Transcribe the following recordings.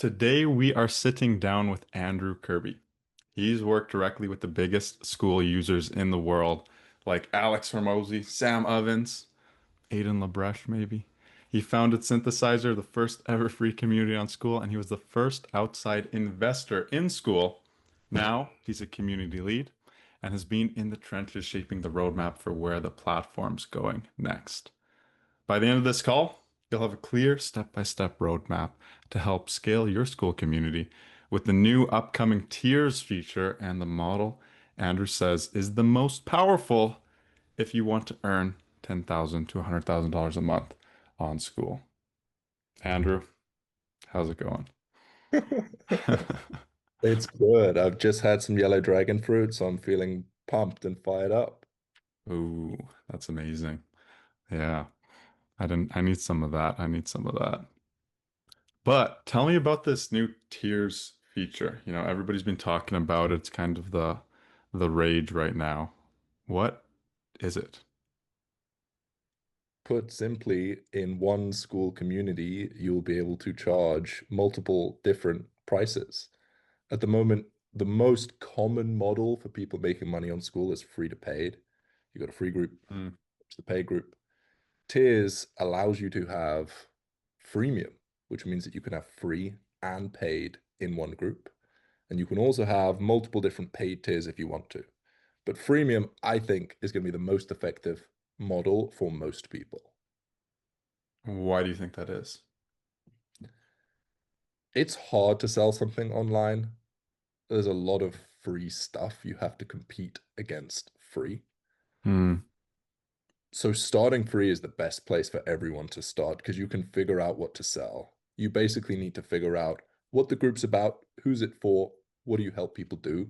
Today we are sitting down with Andrew Kirby. He's worked directly with the biggest Skool users in the world, like Alex Hormozy, Sam Ovens, Aidan LaBreche, maybe. He founded Synthesizer, the first ever free community on Skool, and he was the first outside investor in Skool. Now he's a community lead and has been in the trenches shaping the roadmap for where the platform's going next. By the end of this call, you'll have a clear step-by-step roadmap to help scale your Skool community with the new upcoming tiers feature and the model Andrew says is the most powerful if you want to earn $10,000 to $100,000 a month on Skool. Andrew, how's it going? It's good. I've just had some yellow dragon fruit, so I'm feeling pumped and fired up. Ooh, that's amazing. Yeah, I need some of that. I need some of that. But tell me about this new tiers feature. Everybody's been talking about it. It's kind of the rage right now. What is it? Put simply, in one Skool community, you'll be able to charge multiple different prices. At the moment, the most common model for people making money on Skool is free to paid. You got a free group, Hmm. it's the paid group. Tiers allows you to have freemium, which means that you can have free and paid in one group. And you can also have multiple different paid tiers if you want to. But freemium, I think, is going to be the most effective model for most people. Why do you think that is? It's hard to sell something online. There's a lot of free stuff you have to compete against free. Hmm. So starting free is the best place for everyone to start because you can figure out what to sell. You basically need to figure out what the group's about, who's it for, what do you help people do.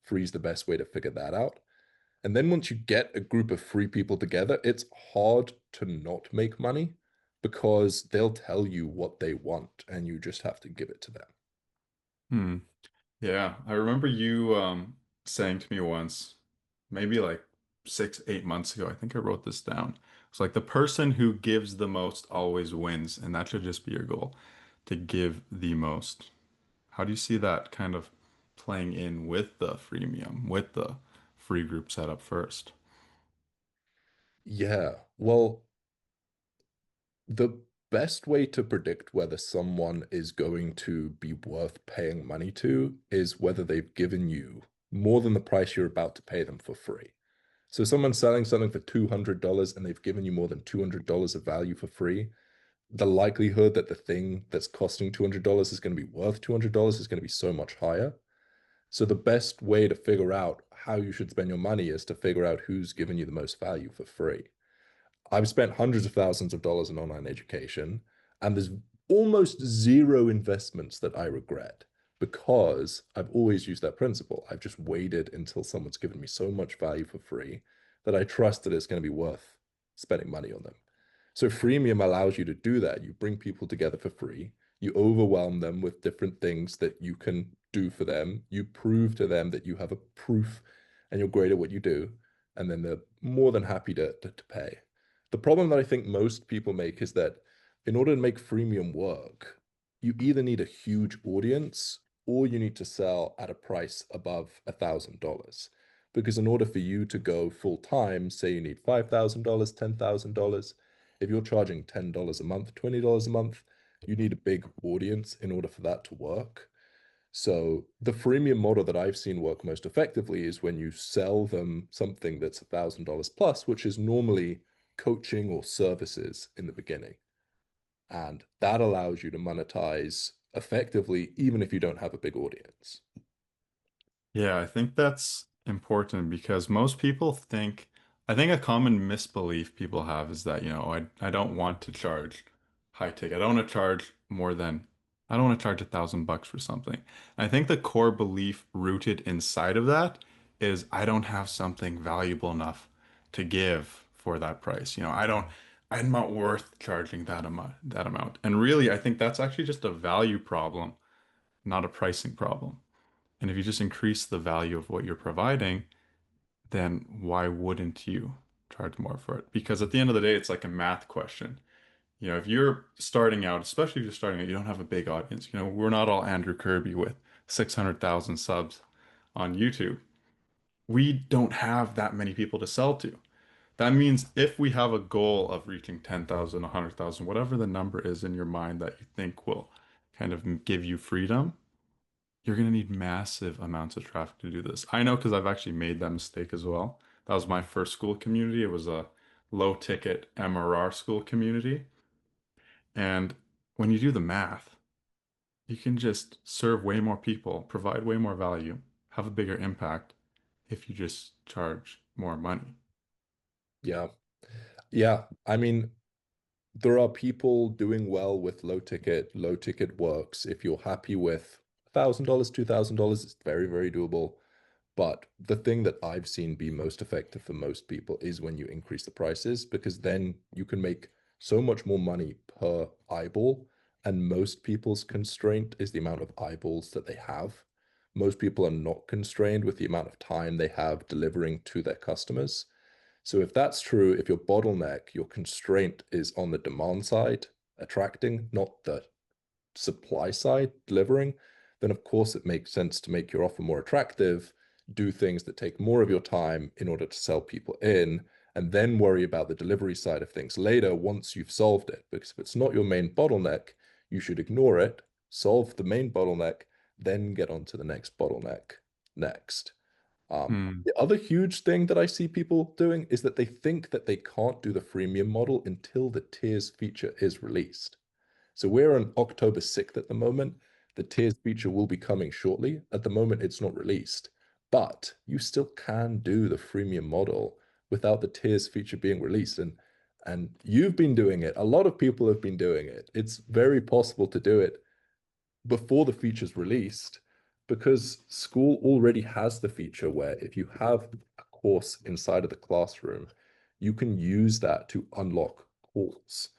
Free is the best way to figure that out. And then once you get a group of free people together, it's hard to not make money because they'll tell you what they want and you just have to give it to them. Hmm. Yeah, I remember you saying to me once, maybe like 6, 8 months ago. I think I wrote this down. It's like the person who gives the most always wins, and that should just be your goal, to give the most. How do you see that kind of playing in with the freemium, with the free group setup first? Yeah, well, the best way to predict whether someone is going to be worth paying money to is whether they've given you more than the price you're about to pay them for free. So someone's selling something for $200 and they've given you more than $200 of value for free. The likelihood that the thing that's costing $200 is going to be worth $200 is going to be so much higher. So the best way to figure out how you should spend your money is to figure out who's given you the most value for free. I've spent hundreds of thousands of dollars in online education, and there's almost zero investments that I regret because I've always used that principle. I've just waited until someone's given me so much value for free that I trust that it's going to be worth spending money on them. So freemium allows you to do that. You bring people together for free. You overwhelm them with different things that you can do for them. You prove to them that you have a proof and you're great at what you do. And then they're more than happy to pay. The problem that I think most people make is that in order to make freemium work, you either need a huge audience or you need to sell at a price above $1,000. Because in order for you to go full time, say you need $5,000, $10,000, if you're charging $10 a month, $20 a month, you need a big audience in order for that to work. So the freemium model that I've seen work most effectively is when you sell them something that's $1,000 plus, which is normally coaching or services in the beginning. And that allows you to monetize effectively, even if you don't have a big audience. Yeah, I think that's important because most people think, I think a common misbelief people have is that, I don't want to charge high ticket. I don't want to charge more than, I don't want to charge $1,000 for something. I think the core belief rooted inside of that is I don't have something valuable enough to give for that price. I'm not worth charging that amount. And really, I think that's actually just a value problem, not a pricing problem. And if you just increase the value of what you're providing, then why wouldn't you charge more for it? Because at the end of the day, it's like a math question. If you're starting out, especially if you're starting out, you don't have a big audience. We're not all Andrew Kirby with 600,000 subs on YouTube. We don't have that many people to sell to. That means if we have a goal of reaching 10,000, 100,000, whatever the number is in your mind that you think will kind of give you freedom, you're going to need massive amounts of traffic to do this. I know because I've actually made that mistake as well. That was my first Skool community. It was a low ticket MRR Skool community. And when you do the math, you can just serve way more people, provide way more value, have a bigger impact if you just charge more money. Yeah. Yeah. I mean, there are people doing well with low ticket works. If you're happy with $1,000, $2,000, it's very, very doable. But the thing that I've seen be most effective for most people is when you increase the prices, because then you can make so much more money per eyeball. And most people's constraint is the amount of eyeballs that they have. Most people are not constrained with the amount of time they have delivering to their customers. So if that's true, if your bottleneck, your constraint is on the demand side, attracting, not the supply side, delivering, then of course it makes sense to make your offer more attractive, do things that take more of your time in order to sell people in, and then worry about the delivery side of things later once you've solved it. Because if it's not your main bottleneck, you should ignore it, solve the main bottleneck, then get on to the next bottleneck next. Hmm. The other huge thing that I see people doing is that they think that they can't do the freemium model until the tiers feature is released. So we're on October 6th at the moment. The tiers feature will be coming shortly. At the moment, it's not released, but you still can do the freemium model without the tiers feature being released. And you've been doing it. A lot of people have been doing it. It's very possible to do it before the feature's released because Skool already has the feature where if you have a course inside of the classroom, you can use that to unlock calls.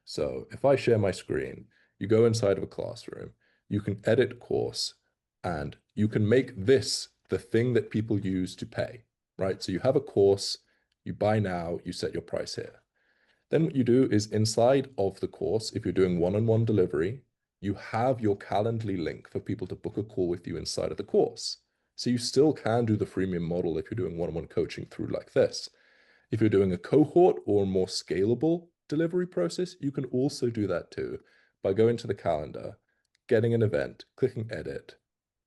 So if I share my screen, you go inside of a classroom, you can edit course, and you can make this the thing that people use to pay, right? So you have a course, you buy now, you set your price here. Then what you do is inside of the course, if you're doing one-on-one delivery, you have your Calendly link for people to book a call with you inside of the course. So you still can do the freemium model if you're doing one-on-one coaching through like this. If you're doing a cohort or a more scalable delivery process, you can also do that too by going to the calendar, getting an event, clicking edit,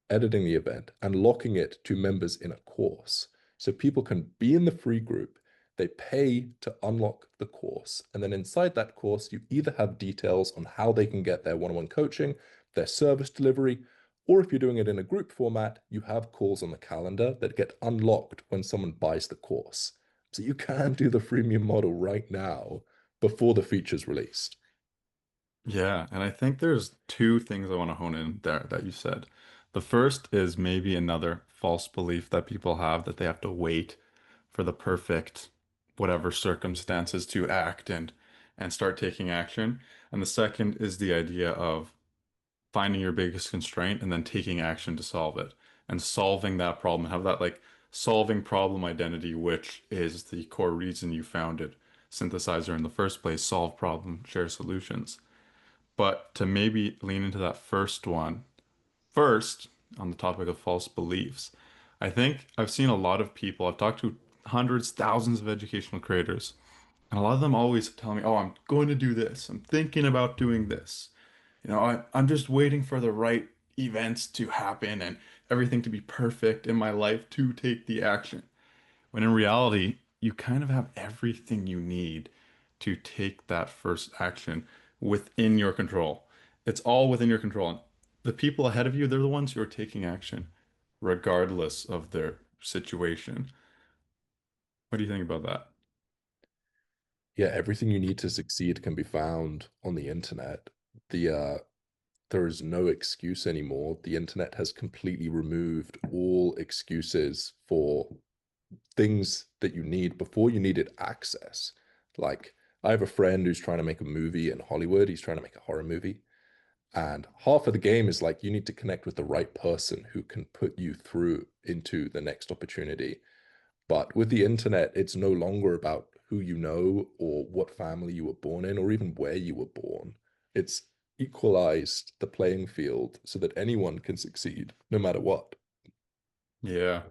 editing the event, and locking it to members in a course. So people can be in the free group, they pay to unlock the course. And then inside that course, you either have details on how they can get their one-on-one coaching, their service delivery, or if you're doing it in a group format, you have calls on the calendar that get unlocked when someone buys the course. So you can do the freemium model right now before the feature's released. Yeah, and I think there's two things I want to hone in there that you said. The first is maybe another false belief that people have that they have to wait for the perfect whatever circumstances to act and start taking action. And the second is the idea of finding your biggest constraint and then taking action to solve it and solving that problem. Have that like solving problem identity, which is the core reason you founded Synthesizer in the first place, solve problem, share solutions. But to maybe lean into that first one, first, on the topic of false beliefs, I think I've seen a lot of people, I've talked to hundreds, thousands of educational creators, and a lot of them always tell me, oh, I'm going to do this. I'm thinking about doing this. I'm just waiting for the right events to happen and everything to be perfect in my life to take the action. When in reality, you kind of have everything you need to take that first action within your control. It's all within your control. And the people ahead of you, they're the ones who are taking action, regardless of their situation. What do you think about that? Yeah, everything you need to succeed can be found on the internet. There is no excuse anymore. The internet has completely removed all excuses for things that you need before you needed access. Like, I have a friend who's trying to make a movie in Hollywood. He's trying to make a horror movie. And half of the game is like you need to connect with the right person who can put you through into the next opportunity. But with the internet, it's no longer about who you know or what family you were born in or even where you were born. It's equalized the playing field so that anyone can succeed no matter what. Yeah,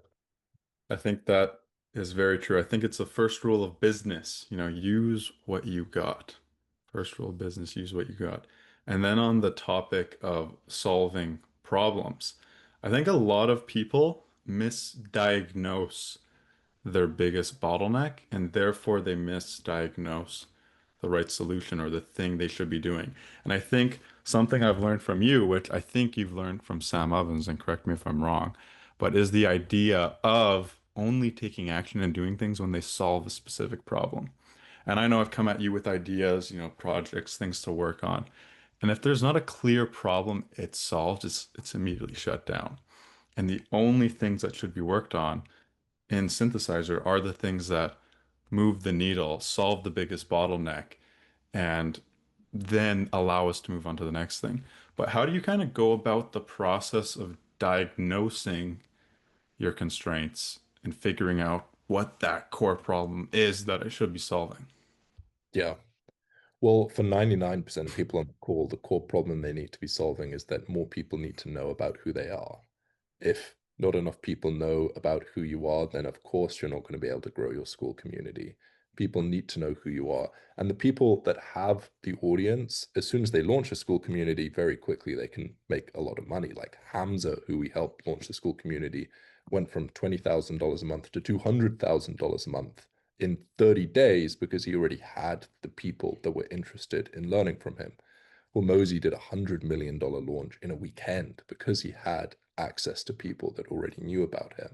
I think that is very true. I think it's the first rule of business, use what you got. First rule of business, use what you got. And then on the topic of solving problems, I think a lot of people misdiagnose their biggest bottleneck, and therefore they misdiagnose the right solution or the thing they should be doing. And I think something I've learned from you, which I think you've learned from Sam Ovens, and correct me if I'm wrong, but is the idea of only taking action and doing things when they solve a specific problem. And I know I've come at you with ideas, projects, things to work on. And if there's not a clear problem it's solved, it's immediately shut down. And the only things that should be worked on in synthesizer are the things that move the needle, solve the biggest bottleneck, and then allow us to move on to the next thing. But how do you kind of go about the process of diagnosing your constraints and figuring out what that core problem is that I should be solving? Yeah. Well, for 99% of people on the call, the core problem they need to be solving is that more people need to know about who they are. If not enough people know about who you are, then of course you're not going to be able to grow your Skool community. People need to know who you are. And the people that have the audience, as soon as they launch a Skool community, very quickly they can make a lot of money. Like Hamza, who we helped launch the Skool community, went from $20,000 a month to $200,000 a month in 30 days because he already had the people that were interested in learning from him. Well, Mosey did $100 million launch in a weekend because he had access to people that already knew about him.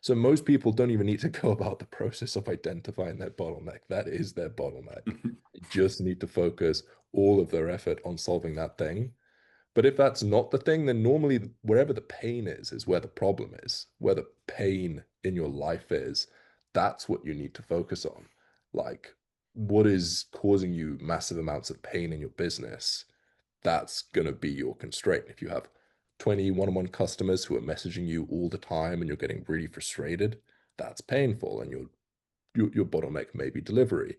So most people don't even need to go about the process of identifying their bottleneck. That is their bottleneck. They just need to focus all of their effort on solving that thing. But if that's not the thing, then normally wherever the pain is where the problem is, where the pain in your life is, that's what you need to focus on. Like, what is causing you massive amounts of pain in your business? That's going to be your constraint. If you have 20 one-on-one customers who are messaging you all the time and you're getting really frustrated, that's painful and your bottleneck may be delivery.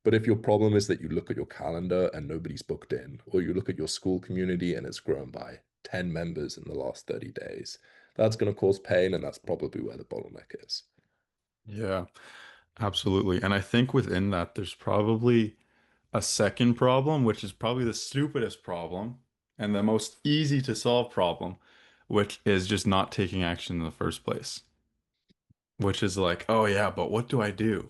But if your problem is that you look at your calendar and nobody's booked in, or you look at your Skool community and it's grown by 10 members in the last 30 days, that's going to cause pain, and that's probably where the bottleneck is. Yeah, absolutely. And I think within that, there's probably a second problem, which is probably the stupidest problem and the most easy to solve problem, which is just not taking action in the first place. Which is like, oh yeah, but what do I do?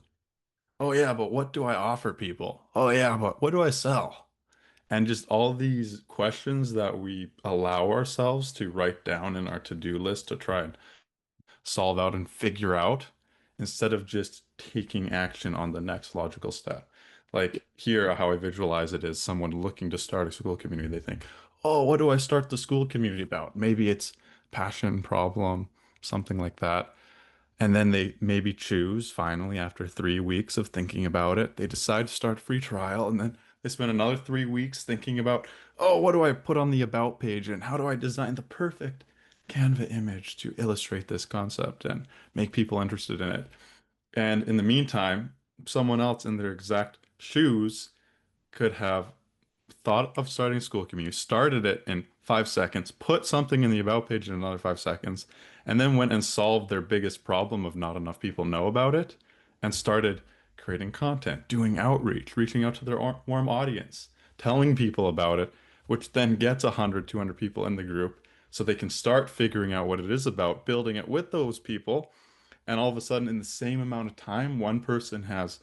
Oh yeah, but what do I offer people? Oh yeah, but what do I sell? And just all these questions that we allow ourselves to write down in our to-do list to try and solve out and figure out instead of just taking action on the next logical step. Like here, how I visualize it is someone looking to start a Skool community. They think, oh, what do I start the Skool community about? Maybe it's passion, problem, something like that. And then they maybe choose finally after 3 weeks of thinking about it, they decide to start a free trial. And then they spend another 3 weeks thinking about, oh, what do I put on the about page and how do I design the perfect Canva image to illustrate this concept and make people interested in it. And in the meantime, someone else in their exact shoes could have thought of starting a Skool community, started it in 5 seconds, put something in the about page in another 5 seconds, and then went and solved their biggest problem of not enough people know about it and started creating content, doing outreach, reaching out to their warm audience, telling people about it, which then gets 100, 200 people in the group so they can start figuring out what it is about, building it with those people. And all of a sudden, in the same amount of time, one person has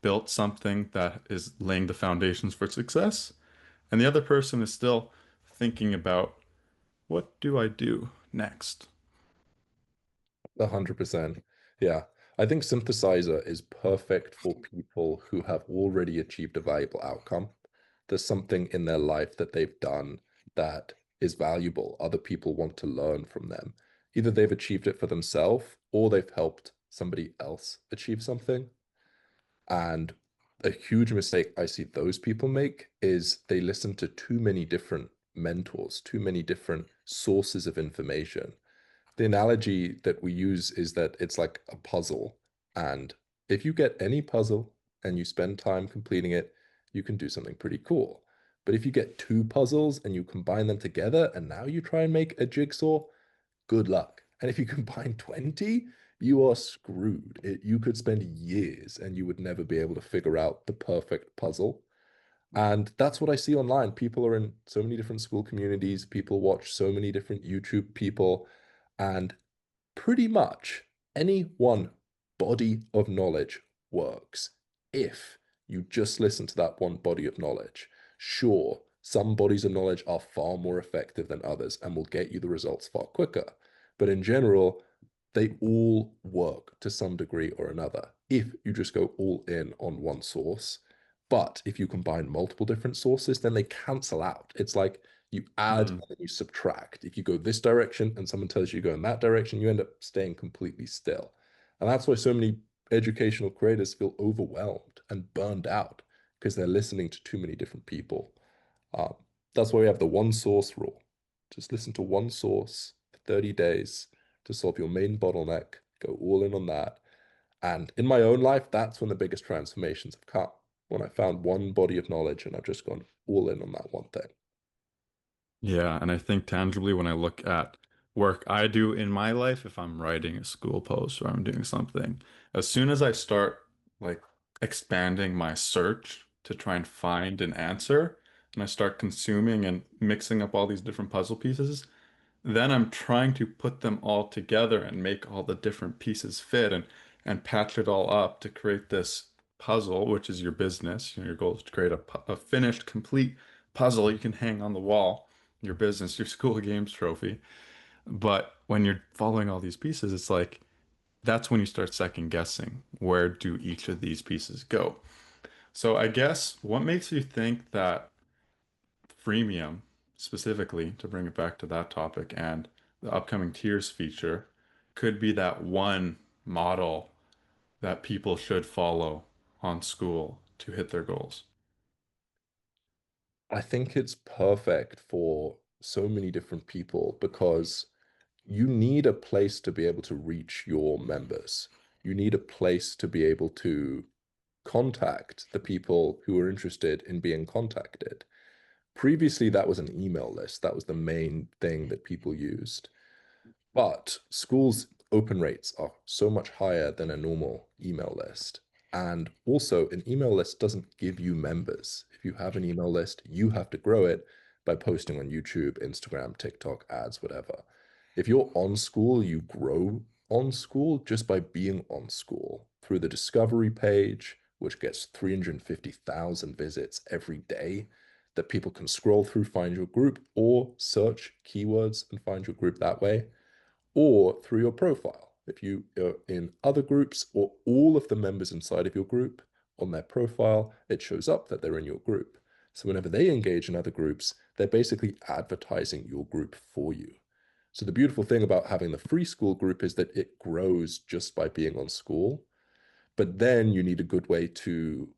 built something that is laying the foundations for success, and the other person is still thinking about what do I do next? 100%. Yeah. I think synthesizer is perfect for people who have already achieved a valuable outcome. There's something in their life that they've done that is valuable. Other people want to learn from them. Either they've achieved it for themselves or they've helped somebody else achieve something. And a huge mistake I see those people make is they listen to too many different mentors, too many different sources of information. The analogy that we use is that it's like a puzzle. And if you get any puzzle and you spend time completing it, you can do something pretty cool. But if you get two puzzles and you combine them together and now you try and make a jigsaw, good luck. And if you combine 20, you are screwed. You could spend years and you would never be able to figure out the perfect puzzle. And that's what I see online. People are in so many different Skool communities, people watch so many different YouTube people, and pretty much any one body of knowledge works if you just listen to that one body of knowledge. Sure, some bodies of knowledge are far more effective than others and will get you the results far quicker. But in general, they all work to some degree or another if you just go all in on one source. But if you combine multiple different sources, then they cancel out. It's like you add and Mm. then you subtract. If you go this direction and someone tells you to go in that direction, you end up staying completely still. And that's why so many educational creators feel overwhelmed and burned out because they're listening to too many different people. Um, that's why we have the one source rule. Just listen to one source for 30 days to solve your main bottleneck, go all in on that. And in my own life, that's when the biggest transformations have come. When I found one body of knowledge and I've just gone all in on that one thing. Yeah, and I think tangibly when I look at work I do in my life, if I'm writing a school post or I'm doing something, as soon as I start like expanding my search to try and find an answer, and I start consuming and mixing up all these different puzzle pieces, then I'm trying to put them all together and make all the different pieces fit and patch it all up to create this puzzle, which is your business. You know, your goal is to create a finished, complete puzzle you can hang on the wall, your business, your school games trophy. But when you're following all these pieces, it's like that's when you start second guessing where do each of these pieces go. So I guess what makes you think that freemium, specifically, to bring it back to that topic and the upcoming tiers feature, could be that one model that people should follow on Skool to hit their goals. I think it's perfect for so many different people because you need a place to be able to reach your members. You need a place to be able to contact the people who are interested in being contacted. Previously, that was an email list. That was the main thing that people used. But Skool's open rates are so much higher than a normal email list. And also, an email list doesn't give you members. If you have an email list, you have to grow it by posting on YouTube, Instagram, TikTok, ads, whatever. If you're on Skool, you grow on Skool just by being on Skool through the discovery page, which gets 350,000 visits every day that people can scroll through, find your group, or search keywords and find your group that way or through your profile. If you are in other groups or all of the members inside of your group, on their profile, it shows up that they're in your group. So whenever they engage in other groups, they're basically advertising your group for you. So the beautiful thing about having the free Skool group is that it grows just by being on Skool. But then you need a good way to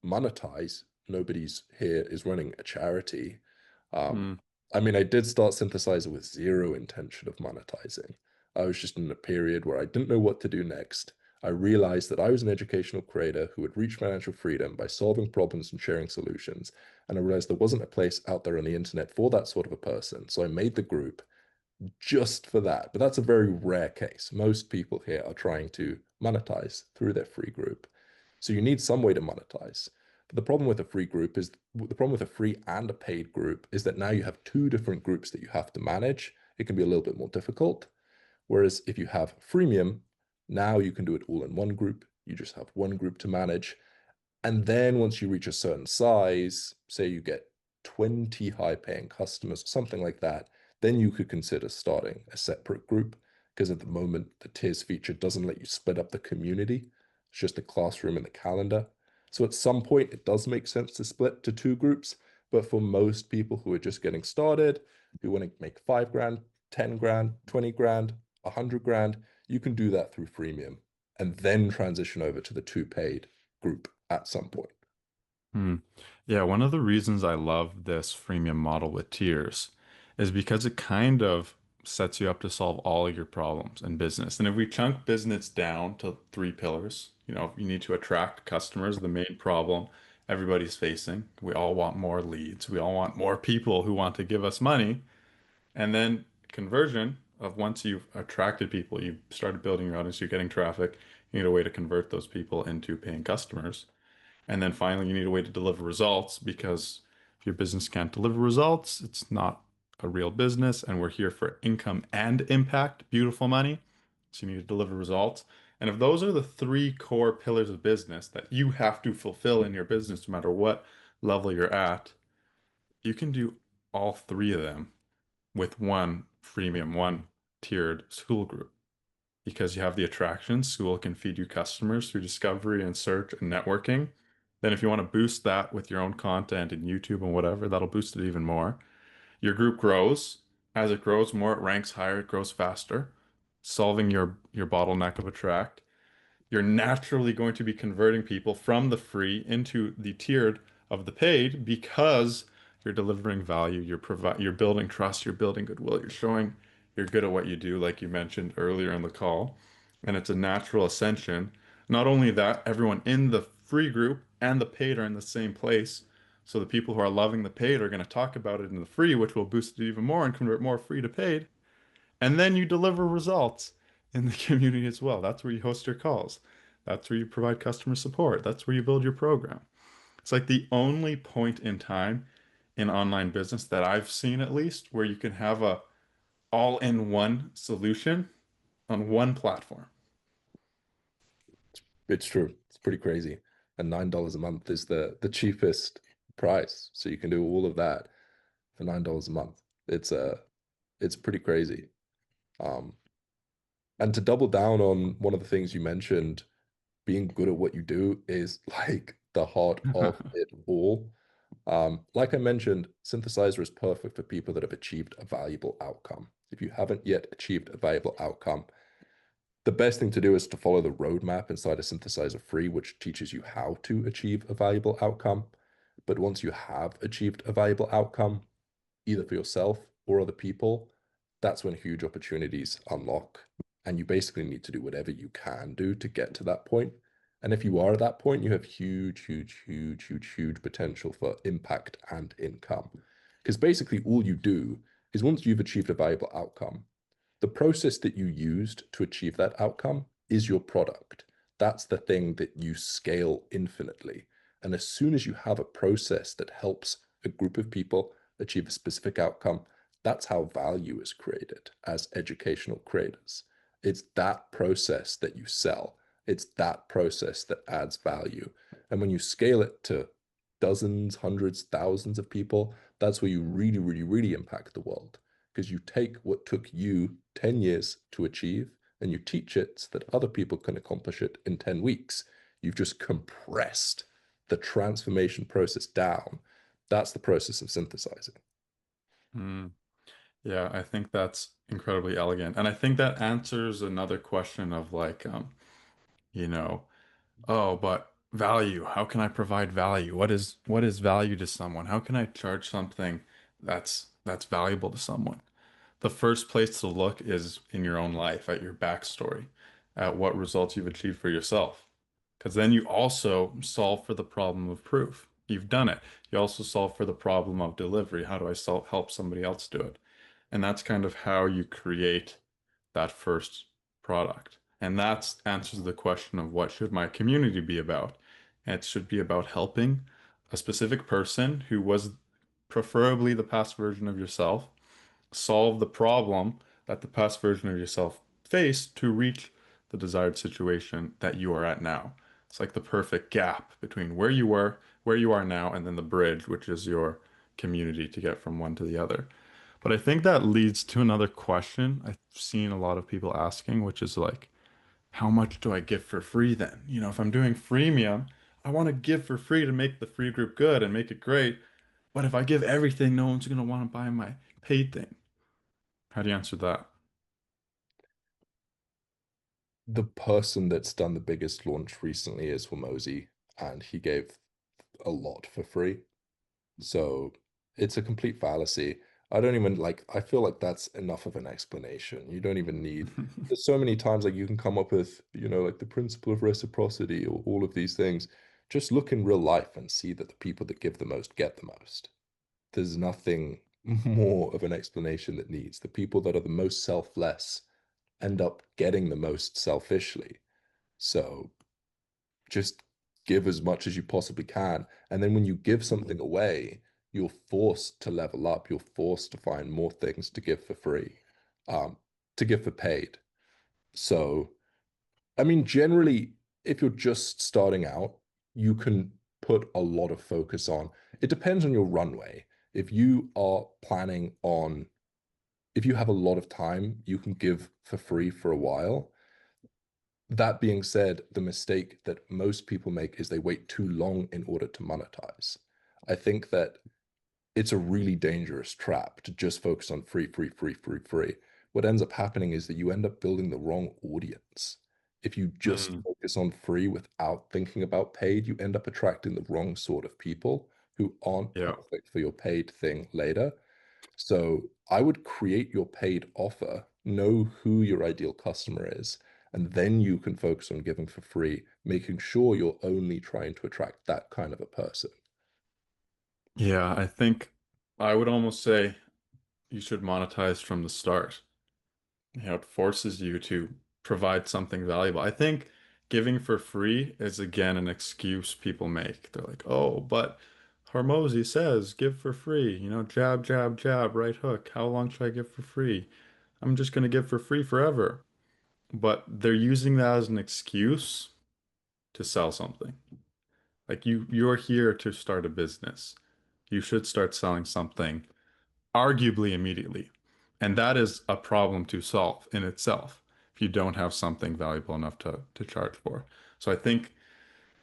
monetize. Nobody's here is running a charity. Um, Hmm. I mean, I did start Synthesizer with zero intention of monetizing. I was just in a period where I didn't know what to do next. I realized that I was an educational creator who had reached financial freedom by solving problems and sharing solutions. And I realized there wasn't a place out there on the internet for that sort of a person. So I made the group just for that. But that's a very rare case. Most people here are trying to monetize through their free group. So you need some way to monetize. But the problem with a free group is the problem with a free and a paid group is that now you have two different groups that you have to manage. It can be a little bit more difficult. Whereas if you have freemium, now you can do it all in one group. You just have one group to manage. And then once you reach a certain size, say you get 20 high paying customers, something like that, then you could consider starting a separate group. Because at the moment, the tiers feature doesn't let you split up the community. It's just the classroom and the calendar. So at some point, it does make sense to split to two groups. But for most people who are just getting started, who want to make 5 grand, 10 grand, 20 grand, 100 grand, you can do that through freemium and then transition over to the two paid group at some point. Hmm. Yeah, one of the reasons I love this freemium model with tiers is because it kind of sets you up to solve all of your problems in business. And if we chunk business down to three pillars, you need to attract customers, the main problem everybody's facing. We all want more leads. We all want more people who want to give us money. And then conversion of once you've attracted people, you've started building your audience, you're getting traffic, you need a way to convert those people into paying customers. And then finally, you need a way to deliver results because if your business can't deliver results, it's not a real business. And we're here for income and impact, beautiful money. So you need to deliver results. And if those are the three core pillars of business that you have to fulfill in your business, no matter what level you're at, you can do all three of them with one freemium, one tiered Skool group because you have the attraction. Skool can feed you customers through discovery and search and networking. Then, if you want to boost that with your own content and YouTube and whatever, that'll boost it even more. Your group grows. As it grows more, it ranks higher, it grows faster, solving your bottleneck of attract. You're naturally going to be converting people from the free into the tiered of the paid because you're delivering value, you're building trust, you're building goodwill, you're showing you're good at what you do, like you mentioned earlier in the call. And it's a natural ascension. Not only that, everyone in the free group and the paid are in the same place. So the people who are loving the paid are going to talk about it in the free, which will boost it even more and convert more free to paid. And then you deliver results in the community as well. That's where you host your calls. That's where you provide customer support. That's where you build your program. It's like the only point in time in online business that I've seen at least where you can have a all-in-one solution on one platform. It's true. It's pretty crazy. And $9 a month is the cheapest price. So you can do all of that for $9 a month. It's pretty crazy. Um, and to double down on one of the things you mentioned, being good at what you do is like the heart of it all. Like I mentioned, Synthesizer is perfect for people that have achieved a valuable outcome. If you haven't yet achieved a valuable outcome, the best thing to do is to follow the roadmap inside a Synthesizer Free, which teaches you how to achieve a valuable outcome. But once you have achieved a valuable outcome, either for yourself or other people, that's when huge opportunities unlock. And you basically need to do whatever you can do to get to that point. And if you are at that point, you have huge, huge, huge, huge, huge potential for impact and income. Because basically, all you do is once you've achieved a valuable outcome, the process that you used to achieve that outcome is your product. That's the thing that you scale infinitely. And as soon as you have a process that helps a group of people achieve a specific outcome, that's how value is created as educational creators. It's that process that you sell. It's that process that adds value. And when you scale it to dozens, hundreds, thousands of people, that's where you really, really, really impact the world. Because you take what took you 10 years to achieve and you teach it so that other people can accomplish it in 10 weeks. You've just compressed the transformation process down. That's the process of synthesizing. Mm, yeah, I think that's incredibly elegant. And I think that answers another question of like, you know, oh, but value, how can I provide value? What is value to someone? How can I charge something that's valuable to someone? The first place to look is in your own life, at your backstory, at what results you've achieved for yourself. Because then you also solve for the problem of proof. You've done it. You also solve for the problem of delivery. How do I help somebody else do it? And that's kind of how you create that first product. And that answers the question of what should my community be about? And it should be about helping a specific person who was preferably the past version of yourself solve the problem that the past version of yourself faced to reach the desired situation that you are at now. It's like the perfect gap between where you were, where you are now, and then the bridge, which is your community to get from one to the other. But I think that leads to another question I've seen a lot of people asking, which is like, how much do I give for free then? If I'm doing freemium, I want to give for free to make the free group good and make it great. But if I give everything, no one's going to want to buy my paid thing. How do you answer that? The person that's done the biggest launch recently is Wamosi, and he gave a lot for free. So it's a complete fallacy. I don't even like, I feel like that's enough of an explanation. You don't even need, there's so many times like you can come up with, like the principle of reciprocity or all of these things. Just look in real life and see that the people that give the most get the most. There's nothing more of an explanation that needs. The people that are the most selfless end up getting the most selfishly. So just give as much as you possibly can. And then when you give something away, you're forced to level up. You're forced to find more things to give for free, um, to give for paid. So, I mean, generally, if you're just starting out, you can put a lot of focus on. It depends on your runway. If you are planning on, if you have a lot of time, you can give for free for a while. That being said, the mistake that most people make is they wait too long in order to monetize. I think that it's a really dangerous trap to just focus on free, free, free, free, free. What ends up happening is that you end up building the wrong audience. If you just Mm, focus on free without thinking about paid, you end up attracting the wrong sort of people who aren't yeah. perfect for your paid thing later. So I would create your paid offer, know who your ideal customer is, and then you can focus on giving for free, making sure you're only trying to attract that kind of a person. Yeah, I think I would almost say you should monetize from the start. It forces you to provide something valuable. I think giving for free is again an excuse people make. They're like, oh, but Hormozy says give for free, jab, jab, jab, right hook. How long should I give for free? I'm just going to give for free forever. But they're using that as an excuse to sell something. Like you're here to start a business. You should start selling something arguably immediately. And that is a problem to solve in itself if you don't have something valuable enough to charge for. So I think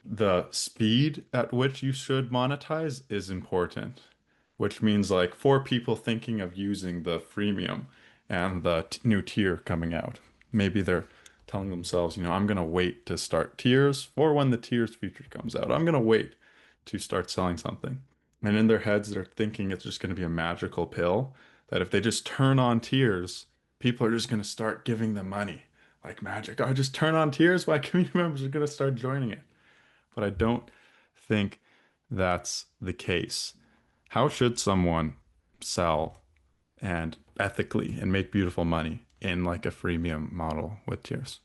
the speed at which you should monetize is important, which means like for people thinking of using the freemium and the t new tier coming out, maybe they're telling themselves, I'm going to wait to start tiers or when the tiers feature comes out, I'm going to wait to start selling something. And in their heads, they're thinking it's just going to be a magical pill that if they just turn on tiers, people are just going to start giving them money like magic. I just turn on tiers, my community members are going to start joining it, but I don't think that's the case. How should someone sell and ethically and make beautiful money in like a freemium model with tiers?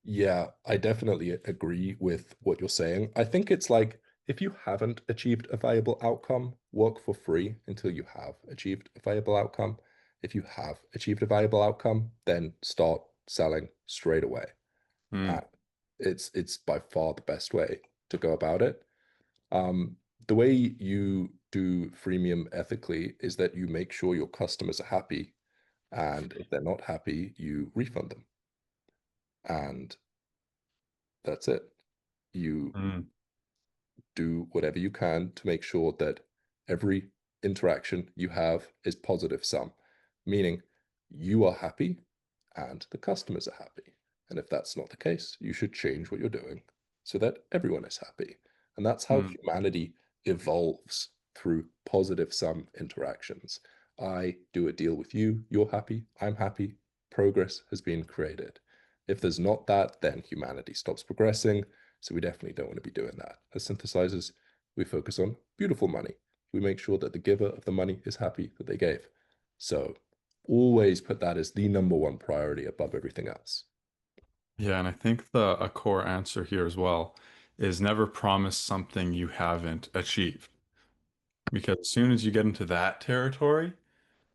Yeah, I definitely agree with what you're saying. I think it's like if you haven't achieved a viable outcome, work for free until you have achieved a viable outcome. If you have achieved a viable outcome, then start selling straight away. Mm, Uh, it's by far the best way to go about it. The way you do freemium ethically is that you make sure your customers are happy, and if they're not happy, you refund them. And that's it. You mm, do whatever you can to make sure that every interaction you have is positive sum, meaning you are happy and the customers are happy. And if that's not the case, you should change what you're doing so that everyone is happy. And that's how mm. humanity evolves through positive sum interactions. I do a deal with you, you're happy, I'm happy, progress has been created. If there's not that, then humanity stops progressing. So we definitely don't want to be doing that. As synthesizers, we focus on beautiful money. We make sure that the giver of the money is happy that they gave. So always put that as the number one priority above everything else. Yeah, and I think the a core answer here as well is never promise something you haven't achieved. Because as soon as you get into that territory,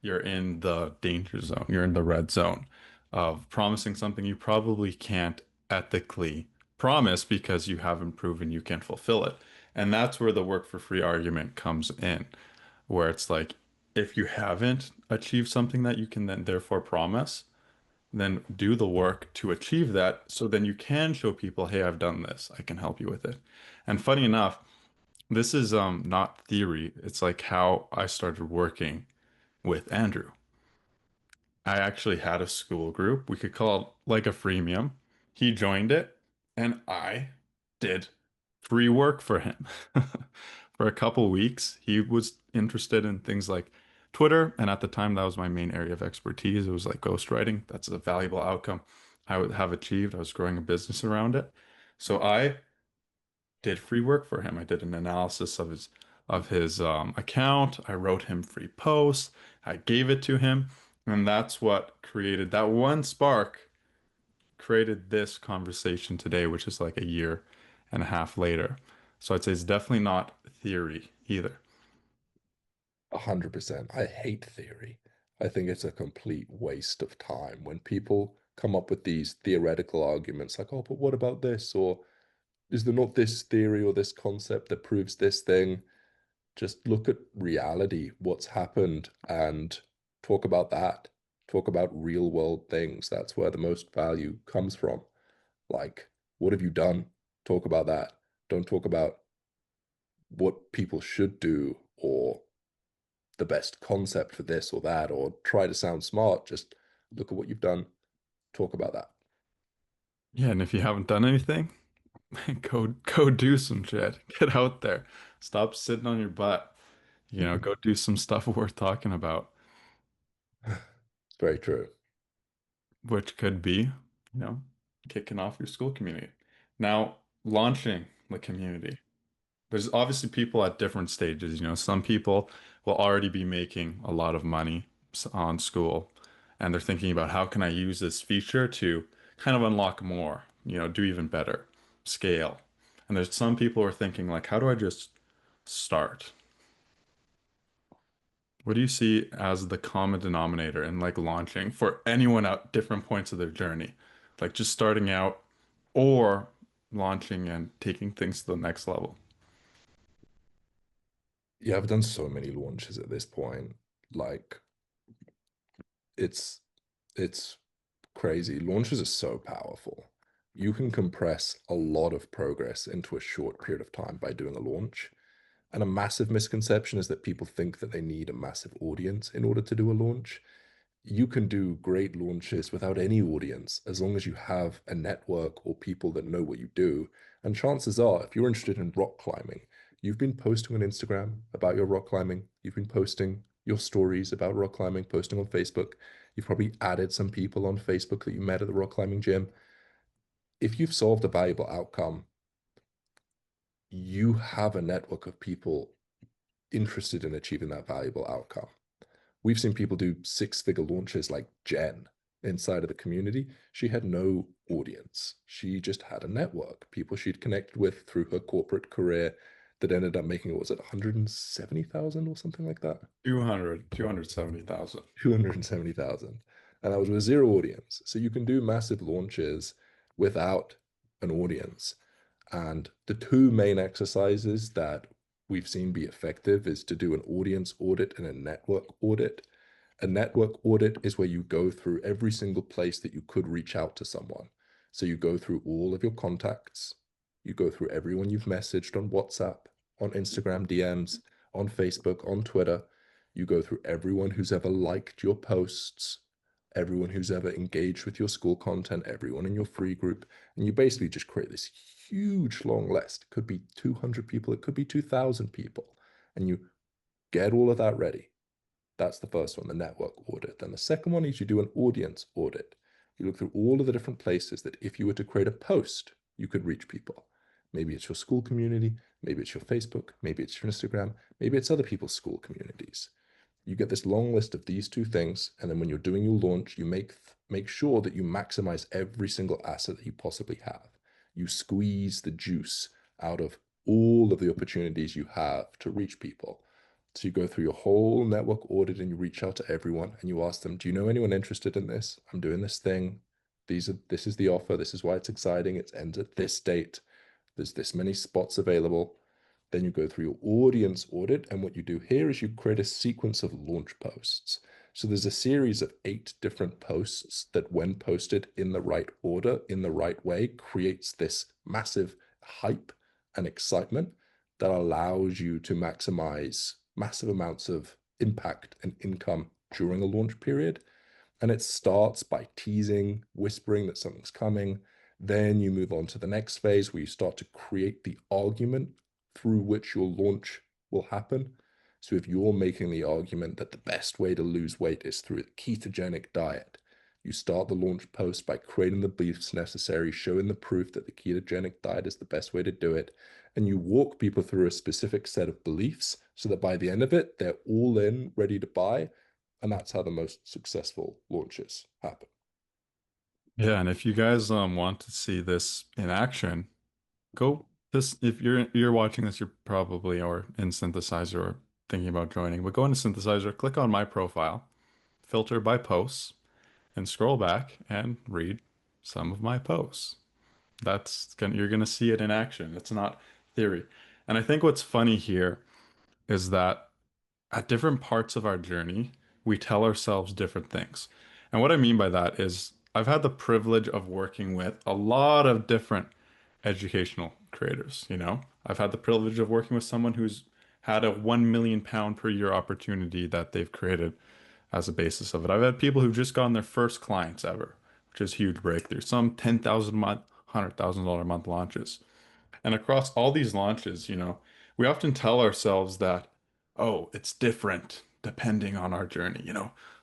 you're in the danger zone. You're in the red zone of promising something you probably can't ethically promise because you haven't proven you can fulfill it. And that's where the work for free argument comes in, where it's like, if you haven't achieved something that you can then therefore promise, then do the work to achieve that so then you can show people, hey, I've done this. I can help you with it. And funny enough, this is not theory. It's like how I started working with Andrew. I actually had a school group. We could call it like a freemium. He joined it, and I did free work for him for a couple weeks. He was interested in things like Twitter, and at the time that was my main area of expertise. It was like ghostwriting. That's a valuable outcome I would have achieved. I was growing a business around it. So I did free work for him. I did an analysis of his account. I wrote him free posts. I gave it to him, and that's what created that one spark created this conversation today, which is like a year and a half later. So I'd say it's definitely not theory either. 100%. I hate theory. I think it's a complete waste of time when people come up with these theoretical arguments like, oh, but what about this? Or is there not this theory or this concept that proves this thing? Just look at reality, what's happened, and talk about that. Talk about real world things. That's where the most value comes from. Like, what have you done? Talk about that. Don't talk about what people should do or the best concept for this or that, or try to sound smart. Just look at what you've done. Talk about that. Yeah, and if you haven't done anything, go do some shit. Get out there. Stop sitting on your butt. Go do some stuff worth talking about, It's very true. which could be, kicking off your school community. Now, launching the community. There's obviously people at different stages. Some people will already be making a lot of money on Skool, and they're thinking about how can I use this feature to kind of unlock more, do even better, scale. And there's some people who are thinking like, how do I just start? What do you see as the common denominator in like launching for anyone at different points of their journey? Like just starting out or launching and taking things to the next level? Yeah, I've done so many launches at this point. Like, it's it's crazy. Launches are so powerful. You can compress a lot of progress into a short period of time by doing a launch. And a massive misconception is that people think that they need a massive audience in order to do a launch. You can do great launches without any audience as long as you have a network or people that know what you do. And chances are, if you're interested in rock climbing, you've been posting on Instagram about your rock climbing, you've been posting your stories about rock climbing, posting on Facebook. You've probably added some people on Facebook that you met at the rock climbing gym. If you've solved a valuable outcome, you have a network of people interested in achieving that valuable outcome. We've seen people do six-figure launches like Jen inside of the community. She had no audience. She just had a network, people she'd connected with through her corporate career that ended up making, what was it, 170,000 or something like that? 270,000. 270,000. And that was with zero audience. So you can do massive launches without an audience. And the two main exercises that we've seen be effective is to do an audience audit and a network audit. A network audit is where you go through every single place that you could reach out to someone. So you go through all of your contacts, you go through everyone you've messaged on WhatsApp, on Instagram DMs, on Facebook, on Twitter. You go through everyone who's ever liked your posts, everyone who's ever engaged with your school content, everyone in your free group, and you basically just create this huge long list. It could be 200 people, it could be 2,000 people, and you get all of that ready. That's the first one, the network audit. Then the second one is you do an audience audit. You look through all of the different places that if you were to create a post, you could reach people. Maybe it's your school community, maybe it's your Facebook, maybe it's your Instagram, maybe it's other people's school communities. You get this long list of these two things, and then when you're doing your launch, you make sure that you maximize every single asset that you possibly have. You squeeze the juice out of all of the opportunities you have to reach people. So you go through your whole network audit and you reach out to everyone and you ask them, do you know anyone interested in this? I'm doing this thing. This is the offer. This is why it's exciting. It ends at this date. There's this many spots available. Then you go through your audience audit. And what you do here is you create a sequence of launch posts. So there's a series of 8 different posts that, when posted in the right order, in the right way, creates this massive hype and excitement that allows you to maximize massive amounts of impact and income during a launch period. And it starts by teasing, whispering that something's coming. Then you move on to the next phase where you start to create the argument through which your launch will happen. So if you're making the argument that the best way to lose weight is through a ketogenic diet, you start the launch post by creating the beliefs necessary, showing the proof that the ketogenic diet is the best way to do it, and you walk people through a specific set of beliefs so that by the end of it, they're all in, ready to buy. And that's how the most successful launches happen. Yeah, and if you guys want to see this in action, go this if you're watching this, you're probably or in Synthesizer or thinking about joining, but go into Synthesizer, click on my profile, filter by posts, and scroll back and read some of my posts. You're gonna see it in action. It's not theory. And I think what's funny here is that at different parts of our journey, we tell ourselves different things. And what I mean by that is I've had the privilege of working with a lot of different educational creators, you know? I've had the privilege of working with someone who's had a 1 million pound per year opportunity that they've created as a basis of it. I've had people who've just gotten their first clients ever, which is huge breakthrough. Some 10,000 a month, $100,000 a month launches. And across all these launches, we often tell ourselves that, oh, it's different depending on our journey.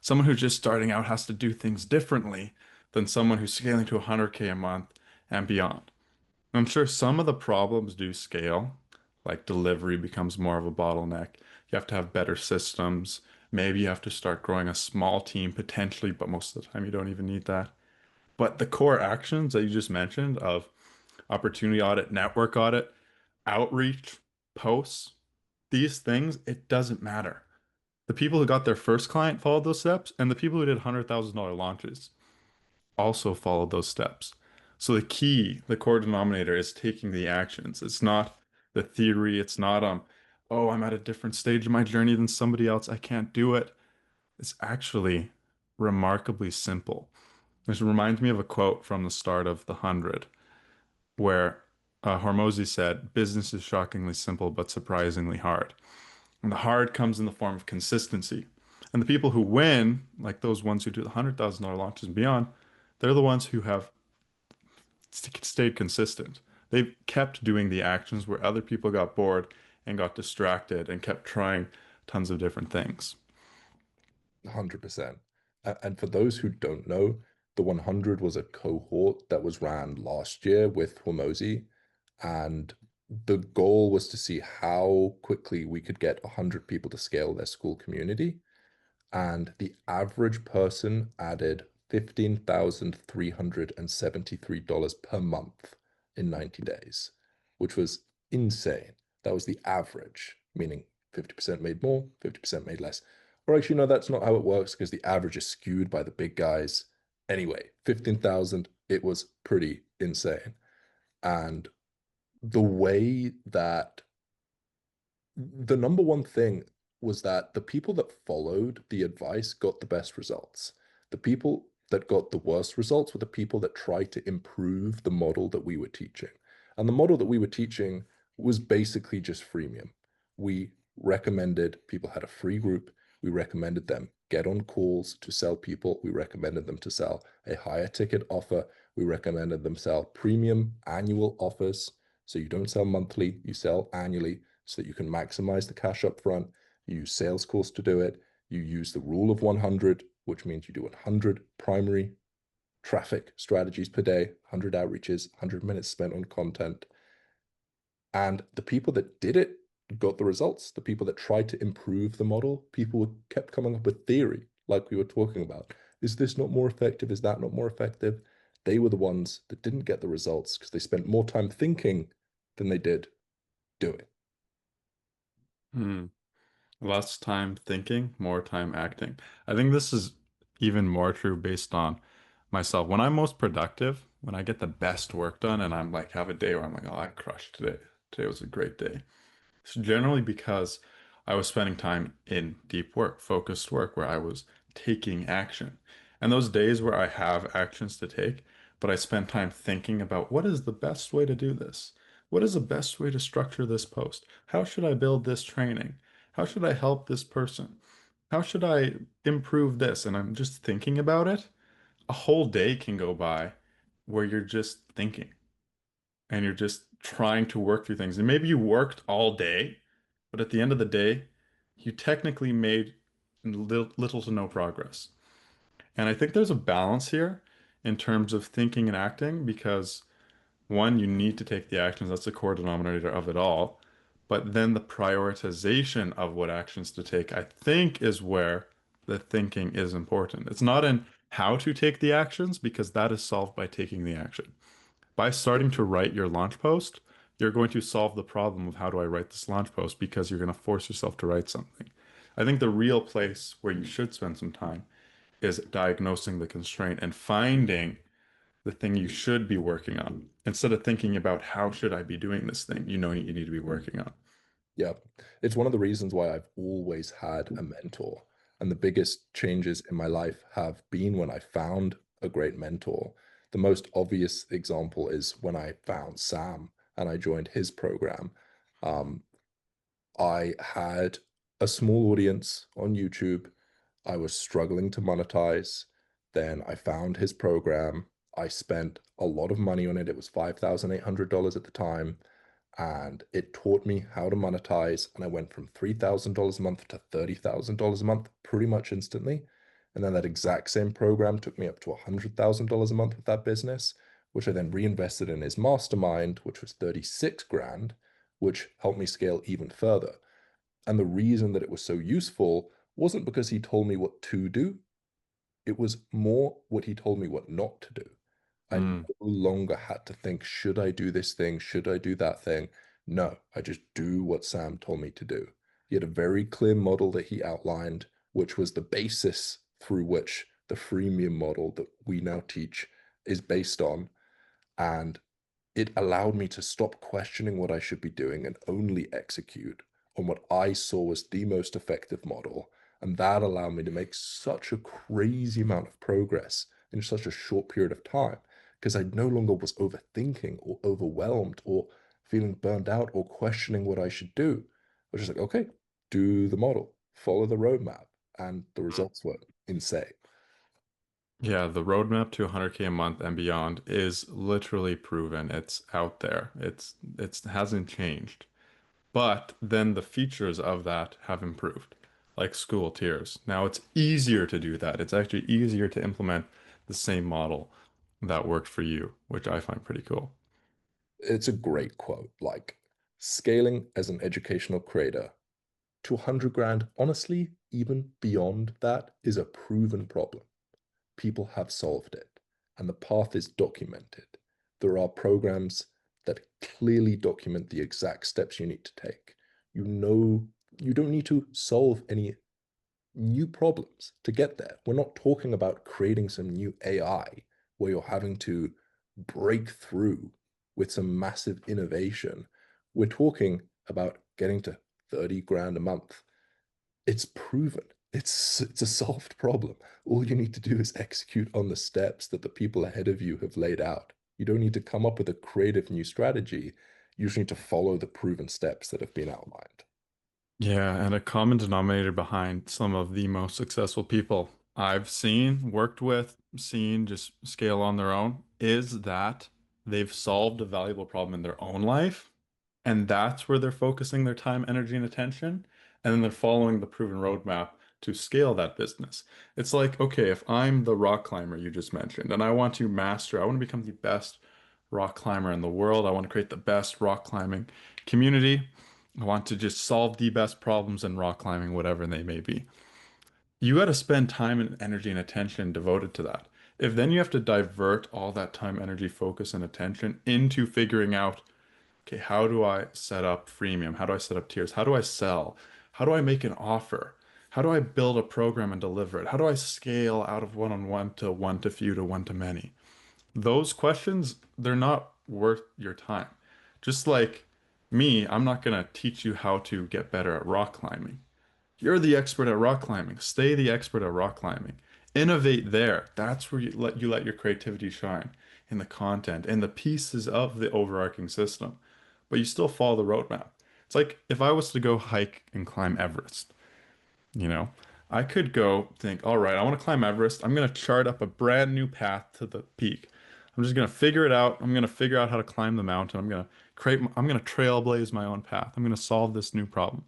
Someone who's just starting out has to do things differently than someone who's scaling to 100K a month and beyond. I'm sure some of the problems do scale, like delivery becomes more of a bottleneck. You have to have better systems. Maybe you have to start growing a small team potentially, but most of the time you don't even need that. But the core actions that you just mentioned of opportunity audit, network audit, outreach, posts, these things, it doesn't matter. The people who got their first client followed those steps, and the people who did $100,000 launches also followed those steps. So the core denominator is taking the actions. It's not the theory. It's not, oh, I'm at a different stage of my journey than somebody else. I can't do it. It's actually remarkably simple. This reminds me of a quote from the start of The 100 where Hormozy said, "Business is shockingly simple but surprisingly hard." And the hard comes in the form of consistency. And the people who win, like those ones who do the $100,000 launches and beyond, they're the ones who have stayed consistent. They've kept doing the actions where other people got bored and got distracted and kept trying tons of different things. 100%. And for those who don't know, the 100 was a cohort that was ran last year with Hormozy, and the goal was to see how quickly we could get 100 people to scale their Skool community. And the average person added $15,373 per month in 90 days, which was insane. That was the average, meaning 50% made more, 50% made less. Or actually, no, that's not how it works because the average is skewed by the big guys. Anyway, 15,000, it was pretty insane. And the way that the number one thing was that the people that followed the advice got the best results. The people that got the worst results were the people that tried to improve the model that we were teaching. And the model that we were teaching was basically just freemium. We recommended people had a free group. We recommended them get on calls to sell people. We recommended them to sell a higher ticket offer. We recommended them sell premium annual offers. So you don't sell monthly, you sell annually so that you can maximize the cash up front. You use sales calls to do it. You use the rule of 100, which means you do 100 primary traffic strategies per day, 100 outreaches, 100 minutes spent on content. And the people that did it got the results. The people that tried to improve the model, people kept coming up with theory, like we were talking about. Is this not more effective? Is that not more effective? They were the ones that didn't get the results because they spent more time thinking than they did doing. Hmm. Less time thinking, more time acting. I think this is even more true based on myself. When I'm most productive, when I get the best work done and I'm like have a day where I'm like, oh, I crushed today. Today was a great day. It's generally because I was spending time in deep work, focused work where I was taking action. And those days where I have actions to take, but I spend time thinking about what is the best way to do this? What is the best way to structure this post? How should I build this training? How should I help this person? How should I improve this? And I'm just thinking about it. A whole day can go by where you're just thinking and you're just trying to work through things. And maybe you worked all day, but at the end of the day, you technically made little to no progress. And I think there's a balance here in terms of thinking and acting because one, you need to take the actions. That's the core denominator of it all. But then the prioritization of what actions to take, I think, is where the thinking is important. It's not in how to take the actions because that is solved by taking the action. By starting to write your launch post, you're going to solve the problem of how do I write this launch post because you're going to force yourself to write something. I think the real place where you should spend some time is diagnosing the constraint and finding the thing you should be working on instead of thinking about how should I be doing this thing you know you need to be working on. Yeah, it's one of the reasons why I've always had a mentor. And the biggest changes in my life have been when I found a great mentor. The most obvious example is when I found Sam and I joined his program. Um, I had a small audience on YouTube. I was struggling to monetize. Then I found his program. I spent a lot of money on it. It was $5,800 at the time, and it taught me how to monetize. And I went from $3,000 a month to $30,000 a month pretty much instantly. And then that exact same program took me up to $100,000 a month with that business, which I then reinvested in his mastermind, which was 36 grand, which helped me scale even further. And the reason that it was so useful wasn't because he told me what to do, it was more what he told me what not to do. I no Mm. longer had to think, should I do this thing? Should I do that thing? No, I just do what Sam told me to do. He had a very clear model that he outlined, which was the basis through which the freemium model that we now teach is based on. And it allowed me to stop questioning what I should be doing and only execute on what I saw was the most effective model. And that allowed me to make such a crazy amount of progress in such a short period of time because I no longer was overthinking or overwhelmed or feeling burned out or questioning what I should do. I was just like, okay, do the model, follow the roadmap. And the results were insane. Yeah, the roadmap to 100K a month and beyond is literally proven. It's out there. It hasn't changed. But then the features of that have improved, like school tiers. Now it's easier to do that. It's actually easier to implement the same model that worked for you, which I find pretty cool. It's a great quote. Like, scaling as an educational creator to 100 grand, honestly, even beyond that, is a proven problem. People have solved it, and the path is documented. There are programs that clearly document the exact steps you need to take. You know, you don't need to solve any new problems to get there. We're not talking about creating some new AI where you're having to break through with some massive innovation. We're talking about getting to 30 grand a month. It's proven. It's a solved problem. All you need to do is execute on the steps that the people ahead of you have laid out. You don't need to come up with a creative new strategy. You just need to follow the proven steps that have been outlined. Yeah, and a common denominator behind some of the most successful people I've seen, worked with, seen just scale on their own is that they've solved a valuable problem in their own life. And that's where they're focusing their time, energy, and attention. And then they're following the proven roadmap to scale that business. It's like, okay, if I'm the rock climber you just mentioned, and I want to master, I want to become the best rock climber in the world. I want to create the best rock climbing community. I want to just solve the best problems in rock climbing, whatever they may be. You got to spend time and energy and attention devoted to that. If then you have to divert all that time, energy, focus, and attention into figuring out, okay, how do I set up freemium? How do I set up tiers? How do I sell? How do I make an offer? How do I build a program and deliver it? How do I scale out of one-on-one to one to few to one to many? Those questions, they're not worth your time. Just like me, I'm not going to teach you how to get better at rock climbing. You're the expert at rock climbing. Stay the expert at rock climbing. Innovate there. That's where you let your creativity shine in the content and the pieces of the overarching system. But you still follow the roadmap. It's like if I was to go hike and climb Everest, you know, I could go think, all right, I want to climb Everest. I'm going to chart up a brand new path to the peak. I'm just going to figure it out. I'm going to figure out how to climb the mountain. I'm going to trailblaze my own path. I'm going to solve this new problem.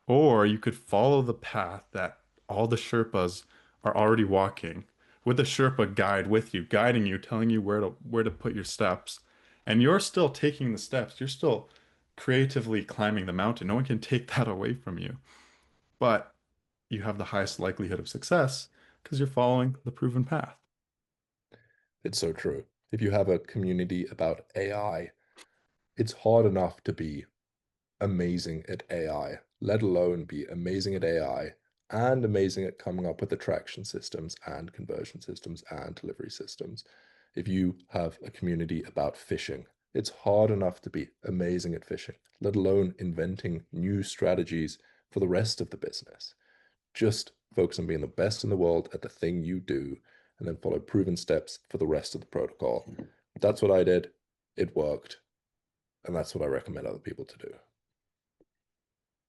Or you could follow the path that all the Sherpas are already walking with a Sherpa guide with you, guiding you, telling you where to put your steps. And you're still taking the steps. You're still creatively climbing the mountain. No one can take that away from you. But you have the highest likelihood of success because you're following the proven path. It's so true. If you have a community about AI, it's hard enough to be amazing at AI, let alone be amazing at AI and amazing at coming up with attraction systems and conversion systems and delivery systems. If you have a community about fishing, it's hard enough to be amazing at fishing, let alone inventing new strategies for the rest of the business. Just focus on being the best in the world at the thing you do and then follow proven steps for the rest of the protocol. That's what I did. It worked. And that's what I recommend other people to do.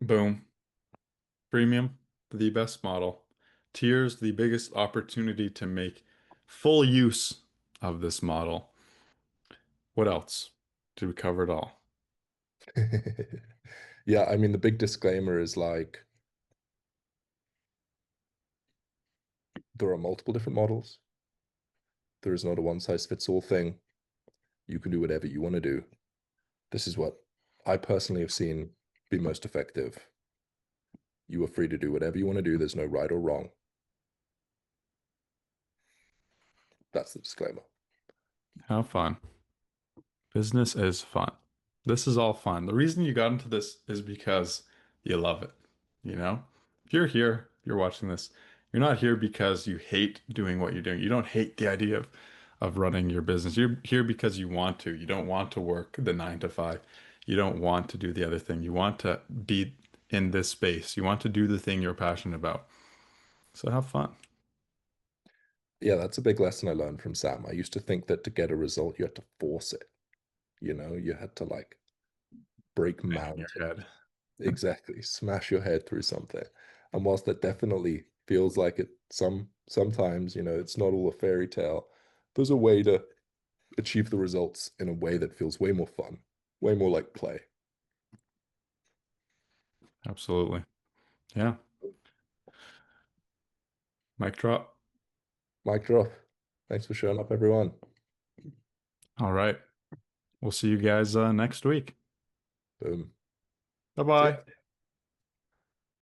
Boom. Premium, the best model. Tiers, the biggest opportunity to make full use of this model. What else? Did we cover it all? Yeah, I mean, the big disclaimer is like there are multiple different models. There is not a one size fits all thing. You can do whatever you want to do. This is what I personally have seen be most effective. You are free to do whatever you want to do. There's no right or wrong. That's the disclaimer. Have fun. Business is fun. This is all fun. The reason you got into this is because you love it. You know? If you're here, if you're watching this, you're not here because you hate doing what you're doing. You don't hate the idea of running your business. You're here because you want to. You don't want to work the 9 to 5. You don't want to do the other thing. You want to be in this space. You want to do the thing you're passionate about. So have fun. Yeah, that's a big lesson I learned from Sam. I used to think that to get a result, you had to force it. You had to like break Bang your mountains. head. Exactly. Smash your head through something. And whilst that definitely feels like it sometimes, it's not all a fairy tale, there's a way to achieve the results in a way that feels way more fun, way more like play. Absolutely. Yeah. Mic drop. Mic drop. Thanks for showing up, everyone. All right. We'll see you guys next week. Boom. See Bye-bye. ya.